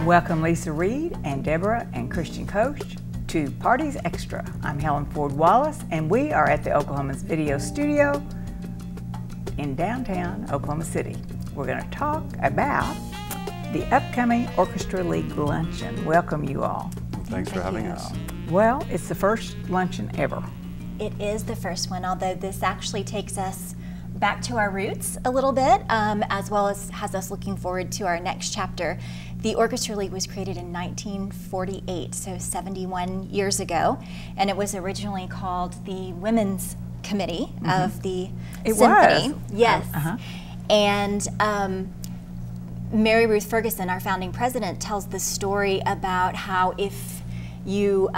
Welcome Lisa Reed and Deborah and Christian Coach to Parties Extra. I'm Helen Ford Wallace and we are at the Oklahoman's video studio in downtown Oklahoma City. We're going to talk about the upcoming Orchestra League Luncheon. Welcome you all. Thanks for having us. Well, it's the first luncheon ever. It is the first one, although this actually takes us back to our roots a little bit, as well as has us looking forward to our next chapter. The Orchestra League was created in 1948, so 71 years ago, and it was originally called the Women's Committee of the Symphony. Was. Yes. And Mary Ruth Ferguson, our founding president, tells the story about how if you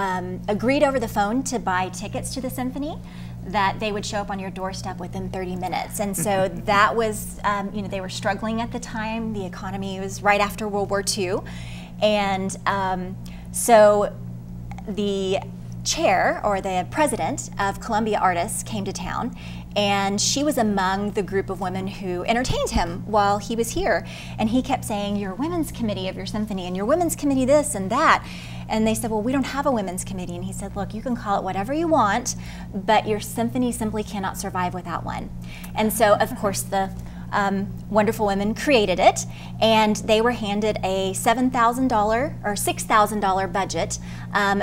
agreed over the phone to buy tickets to the symphony, that they would show up on your doorstep within 30 minutes. And so that was, they were struggling at the time. The economy was right after World War II. And so the chair, or the president of Columbia Artists, came to town, and she was among the group of women who entertained him while he was here. And he kept saying, "Your women's committee of your symphony, and your women's committee this and that." And they said, "Well, we don't have a women's committee." And he said, "Look, you can call it whatever you want, but your symphony simply cannot survive without one." And so, of course, the wonderful women created it, and they were handed a $7,000 or $6,000 budget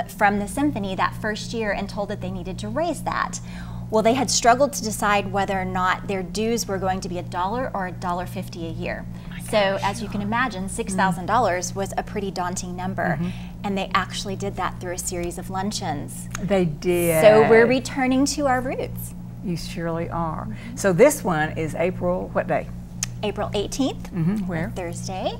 from the symphony that first year and told that they needed to raise that. Well, they had struggled to decide whether or not their dues were going to be $1 or $1.50 a year. So as you can imagine, $6,000 was a pretty daunting number. And they actually did that through a series of luncheons. They did. So we're returning to our roots. You surely are. So this one is April, what day? April 18th. Where? Thursday.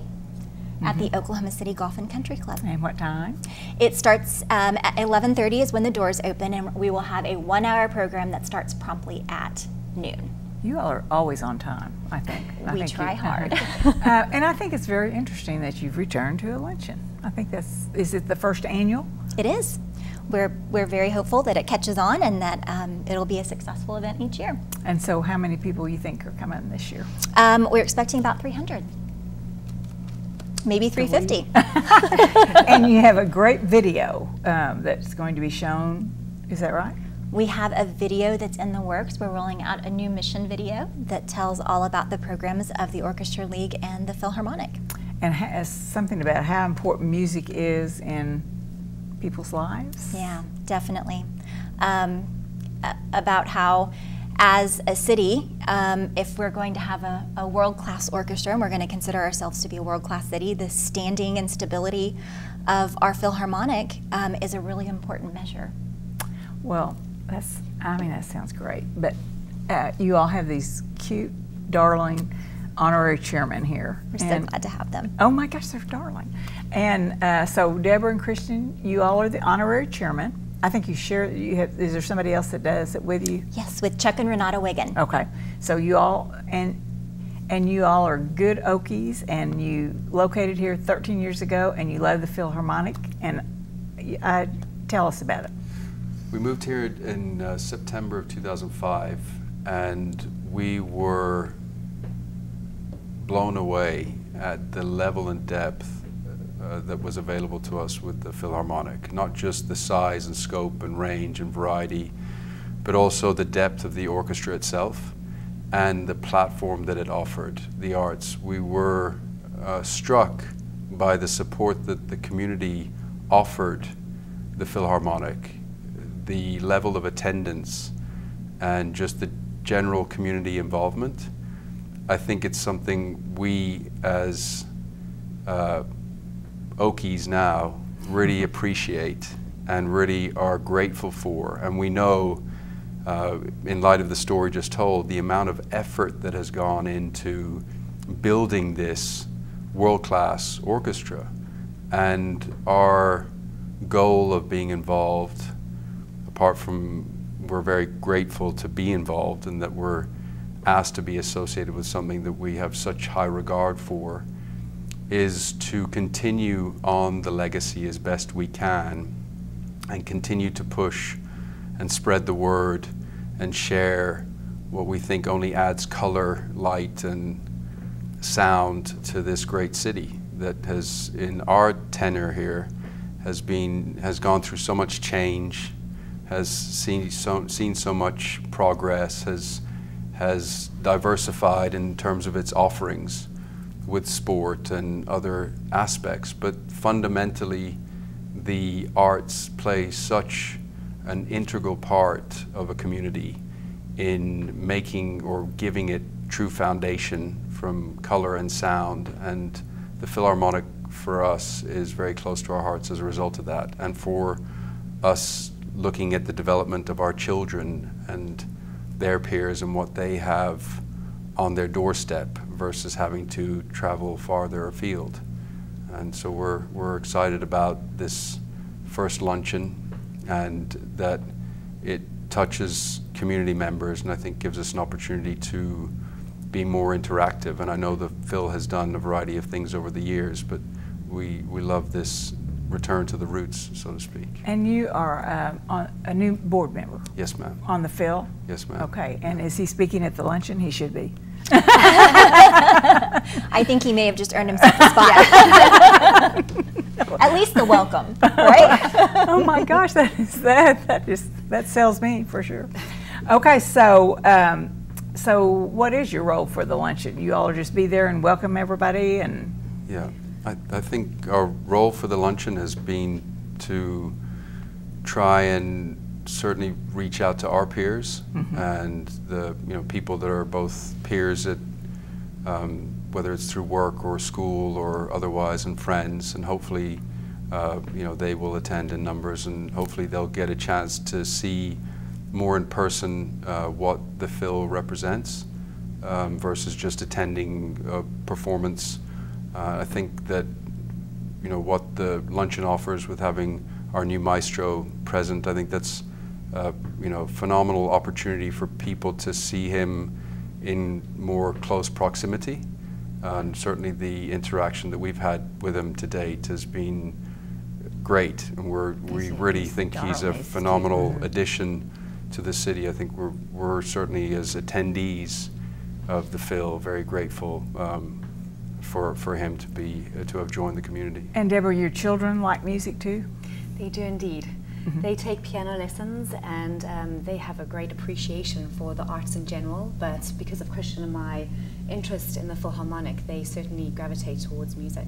At the Oklahoma City Golf and Country Club. And what time? It starts at 11:30 is when the doors open, and we will have a 1-hour program that starts promptly at noon. You all are always on time, I think. We try hard. And I think it's very interesting that you've returned to a luncheon. I think is it the first annual? It is. We're very hopeful that it catches on and that it'll be a successful event each year. And so how many people you think are coming this year? We're expecting about 300. Maybe 350. And you have a great video that's going to be shown, is that right? We have a video that's in the works. We're rolling out a new mission video that tells all about the programs of the Orchestra League and the Philharmonic. And has something about how important music is in people's lives? Yeah, definitely. About how, as a city, if we're going to have a world-class orchestra, and we're going to consider ourselves to be a world-class city, the standing and stability of our Philharmonic is a really important measure. Well, that sounds great. But you all have these cute, darling honorary chairmen here. We're so glad to have them. Oh my gosh, they're darling. And so Deborah and Christian, you all are the honorary chairmen. I think you share, is there somebody else that does it with you? Yes, with Chuck and Renata Wiggin. Okay, so you all, and you all are good Okies, and you located here 13 years ago, and you love the Philharmonic, and tell us about it. We moved here in September of 2005, and we were blown away at the level and depth that was available to us with the Philharmonic. Not just the size and scope and range and variety, but also the depth of the orchestra itself and the platform that it offered, the arts. We were struck by the support that the community offered the Philharmonic, the level of attendance, and just the general community involvement. I think it's something we, as Okies now, really appreciate and really are grateful for. And we know, in light of the story just told, the amount of effort that has gone into building this world-class orchestra, and our goal of being involved, apart from we're very grateful to be involved and that we're asked to be associated with something that we have such high regard for, is to continue on the legacy as best we can and continue to push and spread the word and share what we think only adds color, light, and sound to this great city. that has, in our tenure here, has gone through so much change, has seen so much progress, has diversified in terms of its offerings with sport and other aspects, but fundamentally the arts play such an integral part of a community in making or giving it true foundation from color and sound, and the Philharmonic for us is very close to our hearts as a result of that. And for us looking at the development of our children and their peers and what they have on their doorstep versus having to travel farther afield. And so we're excited about this first luncheon, and that it touches community members, and I think gives us an opportunity to be more interactive. And I know the Phil has done a variety of things over the years, but we love this return to the roots, so to speak. And you are a new board member? Yes, ma'am. On the Phil? Yes, ma'am. Okay, and is he speaking at the luncheon? He should be. I think he may have just earned himself a spot. At least the welcome, right? Oh my gosh, that sells me for sure. Okay, so so what is your role for the luncheon? You all will just be there and welcome everybody, and yeah, I think our role for the luncheon has been to try and certainly reach out to our peers and the people that are both peers at whether it's through work or school or otherwise, and friends, and hopefully they will attend in numbers, and hopefully they'll get a chance to see more in person what the Phil represents versus just attending a performance. I think that what the luncheon offers with having our new maestro present, I think that's phenomenal opportunity for people to see him in more close proximity. And certainly the interaction that we've had with him to date has been great, and we really think he's a phenomenal addition to the city. I think we're certainly, as attendees of the Phil, very grateful for him to have joined the community. And Deborah, your children like music too? They do indeed. They take piano lessons, and they have a great appreciation for the arts in general, but because of Christian and my interest in the Philharmonic, they certainly gravitate towards music.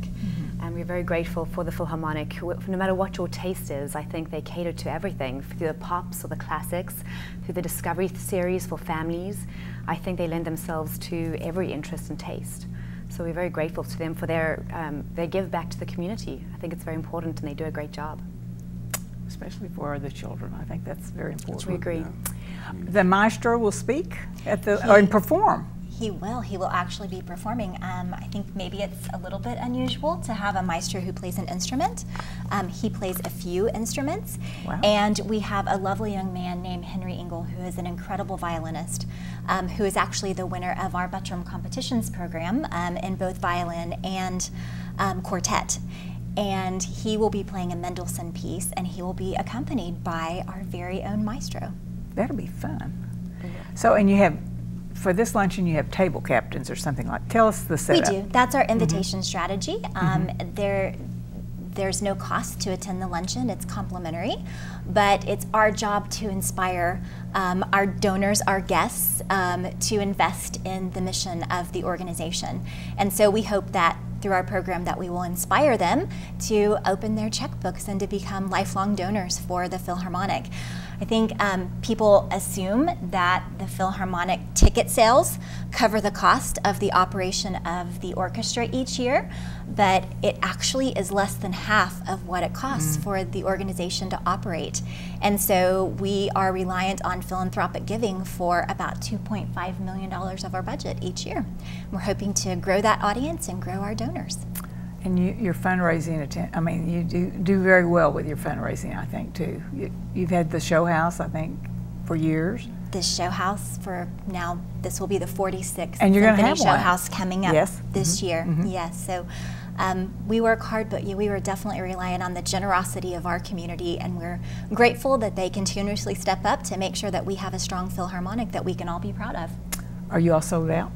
And we're very grateful for the Philharmonic. No matter what your taste is, I think they cater to everything, through the pops or the classics, through the Discovery series for families. I think they lend themselves to every interest and taste. So we're very grateful to them for their give back to the community. I think it's very important, and they do a great job. Especially for the children. I think that's very important. We agree. Yeah. The maestro will speak at and perform. He will actually be performing. I think maybe it's a little bit unusual to have a maestro who plays an instrument. He plays a few instruments. Wow. And we have a lovely young man named Henry Engel, who is an incredible violinist, who is actually the winner of our Buttram Competitions program in both violin and quartet. And he will be playing a Mendelssohn piece, and he will be accompanied by our very own maestro. That'll be fun. So, and you have, for this luncheon, you have table captains or something like. Tell us the setup. We do. That's our invitation strategy. There's no cost to attend the luncheon. It's complimentary, but it's our job to inspire our donors, our guests, to invest in the mission of the organization. And so we hope that through our program that we will inspire them to open their checkbooks and to become lifelong donors for the Philharmonic. I think people assume that the Philharmonic ticket sales cover the cost of the operation of the orchestra each year, but it actually is less than half of what it costs for the organization to operate. And so we are reliant on philanthropic giving for about $2.5 million of our budget each year. We're hoping to grow that audience and grow our donors. And your fundraising, I mean, you do very well with your fundraising, I think, too. You've had the show house, I think, for years. This show house for now, this will be the 46th and you're Symphony have show one. House coming up this year. Mm-hmm. Yes, so we work hard, but we were definitely relying on the generosity of our community, and we're grateful that they continuously step up to make sure that we have a strong Philharmonic that we can all be proud of. Are you all sold out?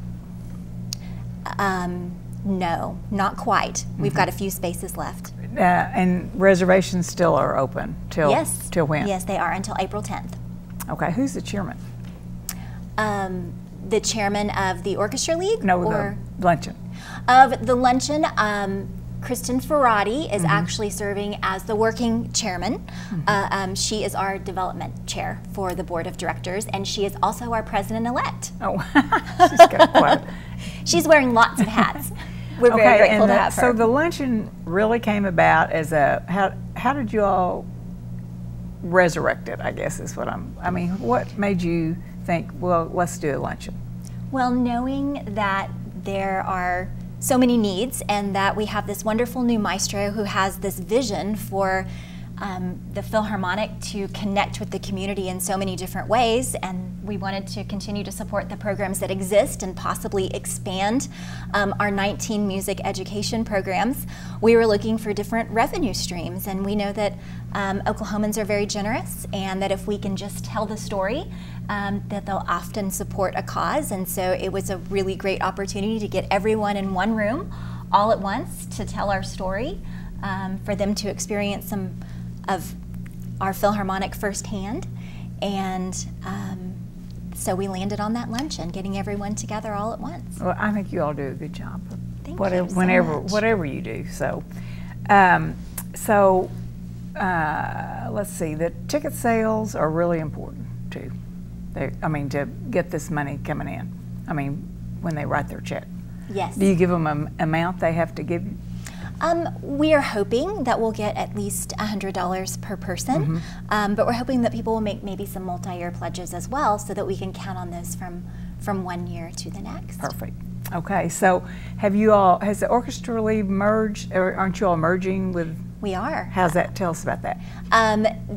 No, not quite. We've got a few spaces left. And reservations still are open till Yes. till when? Yes, they are until April 10th. Okay, who's the chairman? The chairman of the Orchestra League? No, or the luncheon. of the luncheon, Kristen Ferrati is actually serving as the working chairman. She is our development chair for the board of directors, and she is also our president-elect. Oh, she's got quite. She's wearing lots of hats. We're very Okay, grateful and to have her. so the luncheon really came about as a, how did you all resurrect it, I guess is what I mean, what made you think, well, let's do a luncheon? Well, knowing that there are so many needs and that we have this wonderful new maestro who has this vision for the Philharmonic to connect with the community in so many different ways, and we wanted to continue to support the programs that exist and possibly expand our 19 music education programs. We were looking for different revenue streams, and we know that Oklahomans are very generous, and that if we can just tell the story, that they'll often support a cause. And so it was a really great opportunity to get everyone in one room all at once to tell our story, for them to experience some of our Philharmonic firsthand. And so we landed on that luncheon, getting everyone together all at once. Well, I think you all do a good job. Thank whatever, you so whenever, much. Whatever you do. So, let's see. The ticket sales are really important too. I mean, to get this money coming in. I mean, when they write their check. Yes. Do you give them an amount they have to give you? We are hoping that we'll get at least $100 per person, but we're hoping that people will make maybe some multi-year pledges as well, so that we can count on those from one year to the next. Perfect. Okay, so has the Orchestra League merged, or aren't you all merging with? We are. How's that? Tell us about that.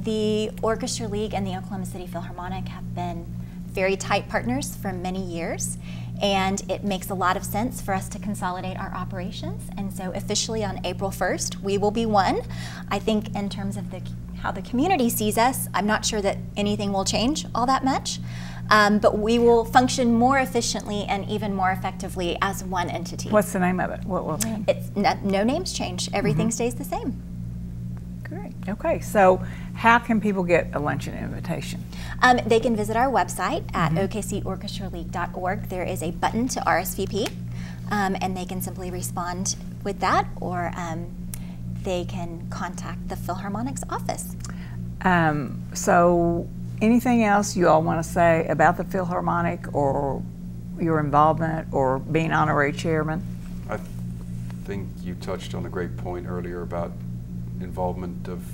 The Orchestra League and the Oklahoma City Philharmonic have been very tight partners for many years, and it makes a lot of sense for us to consolidate our operations. And so officially on April 1st, we will be one. I think in terms of how the community sees us, I'm not sure that anything will change all that much, but we will function more efficiently and even more effectively as one entity. What's the name of it? What will it be? It's no names change. Everything stays the same. Great. Okay, so how can people get a luncheon invitation? They can visit our website at okcorchestraleague.org. There is a button to RSVP, and they can simply respond with that, or they can contact the Philharmonic's office. So anything else you all want to say about the Philharmonic or your involvement or being honorary chairman? I think you touched on a great point earlier about involvement of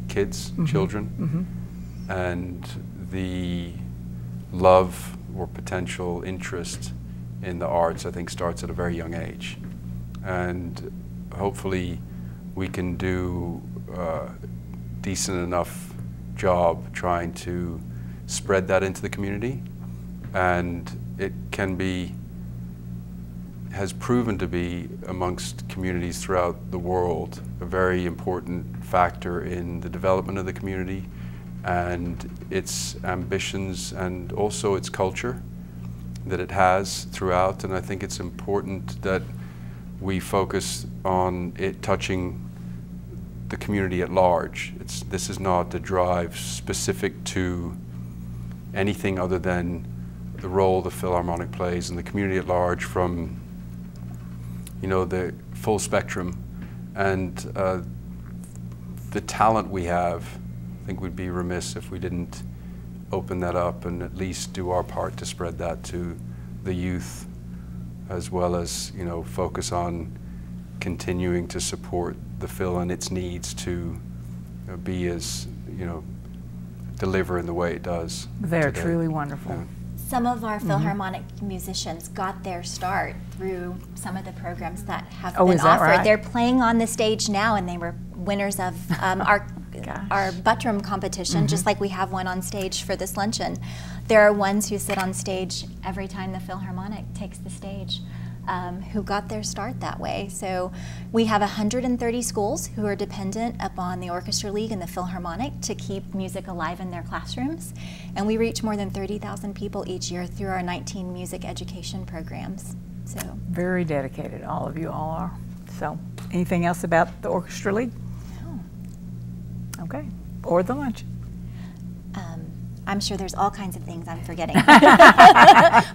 kids, children, and the love or potential interest in the arts, I think, starts at a very young age. And hopefully we can do a decent enough job trying to spread that into the community. And it has proven to be, amongst communities throughout the world, a very important factor in the development of the community and its ambitions and also its culture that it has throughout. And I think it's important that we focus on it touching the community at large. This is not a drive specific to anything other than the role the Philharmonic plays in the community at large, from the full spectrum, and the talent we have. I think we'd be remiss if we didn't open that up and at least do our part to spread that to the youth, as well as focus on continuing to support the Phil and its needs to be as deliver in the way it does. They're today. truly wonderful. Yeah. Some of our Philharmonic musicians got their start through some of the programs that have been is that offered. right? They're playing on the stage now, and they were winners of our Buttram competition, just like we have one on stage for this luncheon. There are ones who sit on stage every time the Philharmonic takes the stage, who got their start that way. So we have 130 schools who are dependent upon the Orchestra League and the Philharmonic to keep music alive in their classrooms. And we reach more than 30,000 people each year through our 19 music education programs. So very dedicated, all of you all are. So, anything else about the Orchestra League? no. Okay, or the luncheon. I'm sure there's all kinds of things I'm forgetting.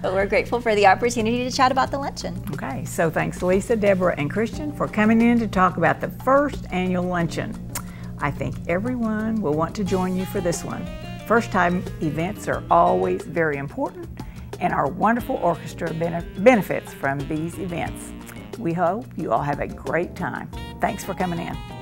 But we're grateful for the opportunity to chat about the luncheon. Okay, so thanks Lisa, Deborah, and Christian for coming in to talk about the first annual luncheon. I think everyone will want to join you for this one. First time events are always very important, and our wonderful orchestra benefits from these events. We hope you all have a great time. Thanks for coming in.